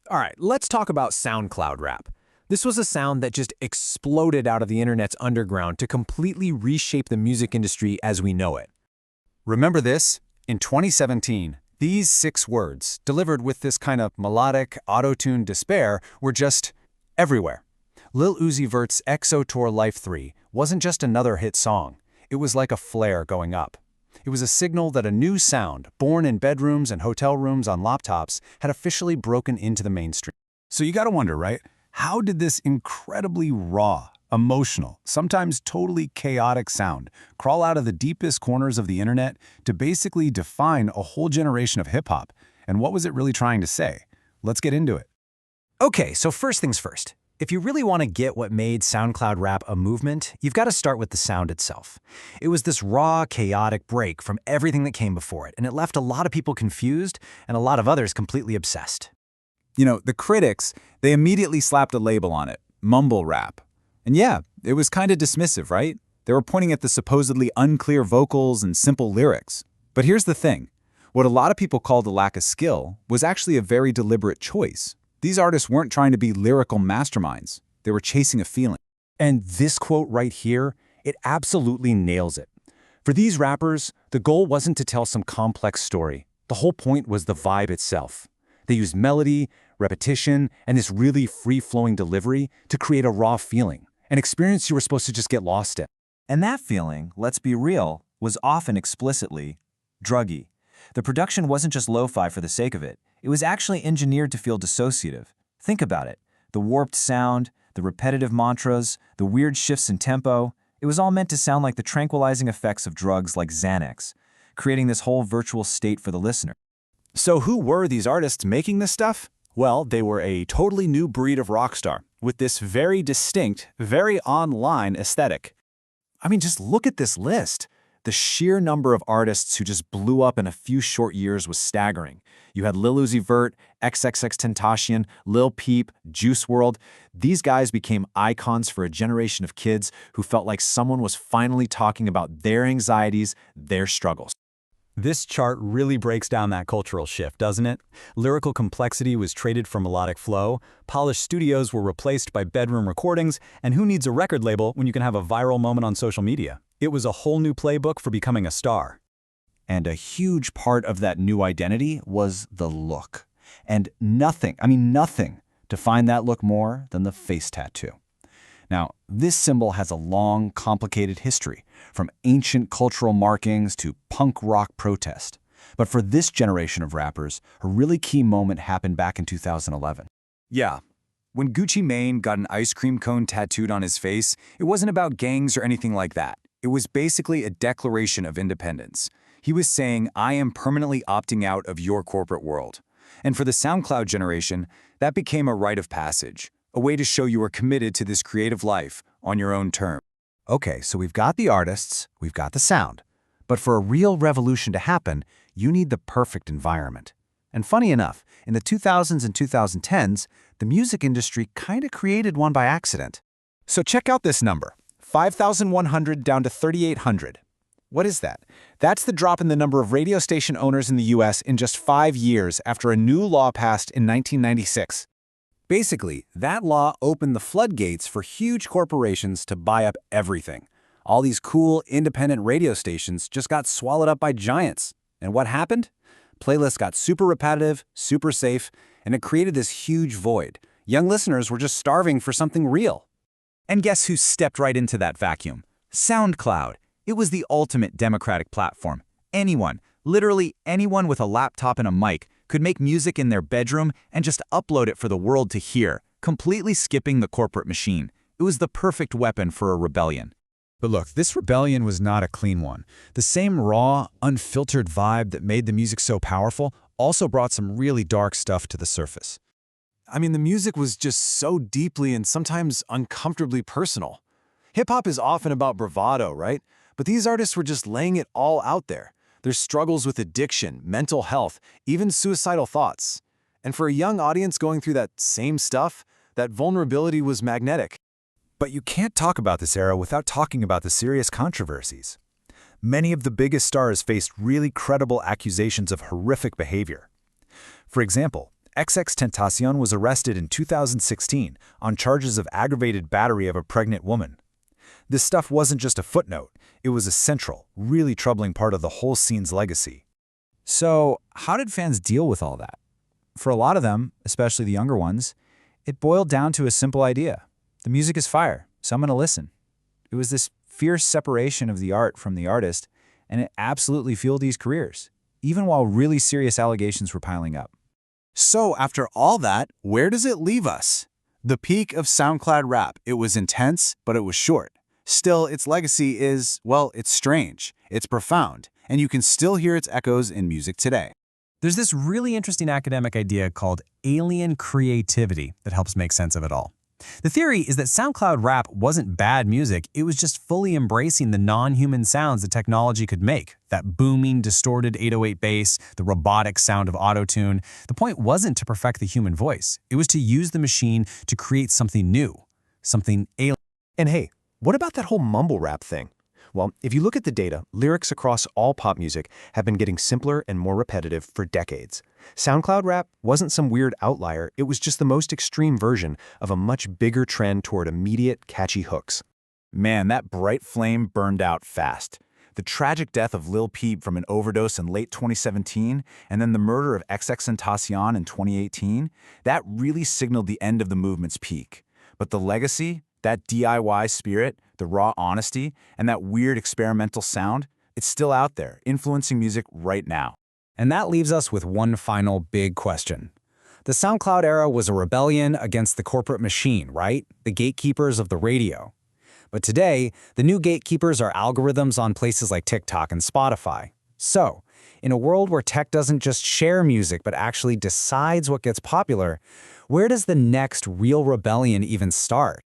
All right, let's talk about SoundCloud rap. This was a sound that just exploded out of the internet's underground to completely reshape the music industry as we know it. Remember this? In 2017, these 6 words, delivered with this kind of melodic, auto-tuned despair, were just everywhere. Lil Uzi Vert's XO Tour Life 3 wasn't just another hit song. It was like a flare going up. It was a signal that a new sound, born in bedrooms and hotel rooms on laptops, had officially broken into the mainstream. So you gotta wonder, right? How did this incredibly raw, emotional, sometimes totally chaotic sound crawl out of the deepest corners of the internet to basically define a whole generation of hip-hop? And what was it really trying to say? Let's get into it. Okay, so first things first. If you really want to get what made SoundCloud rap a movement, you've got to start with the sound itself. It was this raw, chaotic break from everything that came before it, and it left a lot of people confused and a lot of others completely obsessed. You know, the critics, they immediately slapped a label on it, mumble rap. And yeah, it was kind of dismissive, right? They were pointing at the supposedly unclear vocals and simple lyrics. But here's the thing. What a lot of people called a lack of skill was actually a very deliberate choice. These artists weren't trying to be lyrical masterminds. They were chasing a feeling. And this quote right here, it absolutely nails it. For these rappers, the goal wasn't to tell some complex story. The whole point was the vibe itself. They used melody, repetition, and this really free-flowing delivery to create a raw feeling, an experience you were supposed to just get lost in. And that feeling, let's be real, was often explicitly druggy. The production wasn't just lo-fi for the sake of it. It was actually engineered to feel dissociative. Think about it. The warped sound, the repetitive mantras, the weird shifts in tempo, it was all meant to sound like the tranquilizing effects of drugs like Xanax, creating this whole virtual state for the listener. So who were these artists making this stuff? Well, they were a totally new breed of rock star with this very distinct, very online aesthetic. I mean, just look at this list. The sheer number of artists who just blew up in a few short years was staggering. You had Lil Uzi Vert, XXXTentacion, Lil Peep, Juice WRLD. These guys became icons for a generation of kids who felt like someone was finally talking about their anxieties, their struggles. This chart really breaks down that cultural shift, doesn't it? Lyrical complexity was traded for melodic flow, polished studios were replaced by bedroom recordings, and who needs a record label when you can have a viral moment on social media? It was a whole new playbook for becoming a star. And a huge part of that new identity was the look. And nothing defined that look more than the face tattoo. Now, this symbol has a long, complicated history, from ancient cultural markings to punk rock protest. But for this generation of rappers, a really key moment happened back in 2011. Yeah. When Gucci Mane got an ice cream cone tattooed on his face, it wasn't about gangs or anything like that. It was basically a declaration of independence. He was saying, I am permanently opting out of your corporate world. And for the SoundCloud generation, that became a rite of passage, a way to show you are committed to this creative life on your own terms. Okay, so we've got the artists, we've got the sound. But for a real revolution to happen, you need the perfect environment. And funny enough, in the 2000s and 2010s, the music industry kind of created one by accident. So check out this number, 5,100 down to 3,800. What is that? That's the drop in the number of radio station owners in the US in just 5 years after a new law passed in 1996. Basically, that law opened the floodgates for huge corporations to buy up everything. All these cool, independent radio stations just got swallowed up by giants. And what happened? Playlists got super repetitive, super safe, and it created this huge void. Young listeners were just starving for something real. And guess who stepped right into that vacuum? SoundCloud. It was the ultimate democratic platform. Anyone, literally anyone with a laptop and a mic, could make music in their bedroom and just upload it for the world to hear, completely skipping the corporate machine. It was the perfect weapon for a rebellion. But look, this rebellion was not a clean one. The same raw, unfiltered vibe that made the music so powerful also brought some really dark stuff to the surface. I mean, the music was just so deeply and sometimes uncomfortably personal. Hip-hop is often about bravado, right? But these artists were just laying it all out there. Their struggles with addiction, mental health, even suicidal thoughts. And for a young audience going through that same stuff, that vulnerability was magnetic. But you can't talk about this era without talking about the serious controversies. Many of the biggest stars faced really credible accusations of horrific behavior. For example, XXXTentacion was arrested in 2016 on charges of aggravated battery of a pregnant woman. This stuff wasn't just a footnote, it was a central, really troubling part of the whole scene's legacy. So, how did fans deal with all that? For a lot of them, especially the younger ones, it boiled down to a simple idea. The music is fire, so I'm going to listen. It was this fierce separation of the art from the artist, and it absolutely fueled these careers, even while really serious allegations were piling up. So, after all that, where does it leave us? The peak of SoundCloud rap. It was intense, but it was short. Still, its legacy is, well, it's strange, it's profound, and you can still hear its echoes in music today. There's this really interesting academic idea called alien creativity that helps make sense of it all. The theory is that SoundCloud rap wasn't bad music, it was just fully embracing the non-human sounds that technology could make. That booming, distorted 808 bass, the robotic sound of auto-tune. The point wasn't to perfect the human voice, it was to use the machine to create something new, something alien. And hey, what about that whole mumble rap thing? Well, if you look at the data, lyrics across all pop music have been getting simpler and more repetitive for decades. SoundCloud rap wasn't some weird outlier, it was just the most extreme version of a much bigger trend toward immediate, catchy hooks. Man, that bright flame burned out fast. The tragic death of Lil Peep from an overdose in late 2017, and then the murder of XXXTentacion in 2018, that really signaled the end of the movement's peak. But the legacy, that DIY spirit, the raw honesty, and that weird experimental sound, it's still out there, influencing music right now. And that leaves us with one final big question. The SoundCloud era was a rebellion against the corporate machine, right? The gatekeepers of the radio. But today, the new gatekeepers are algorithms on places like TikTok and Spotify. So, in a world where tech doesn't just share music but actually decides what gets popular, where does the next real rebellion even start?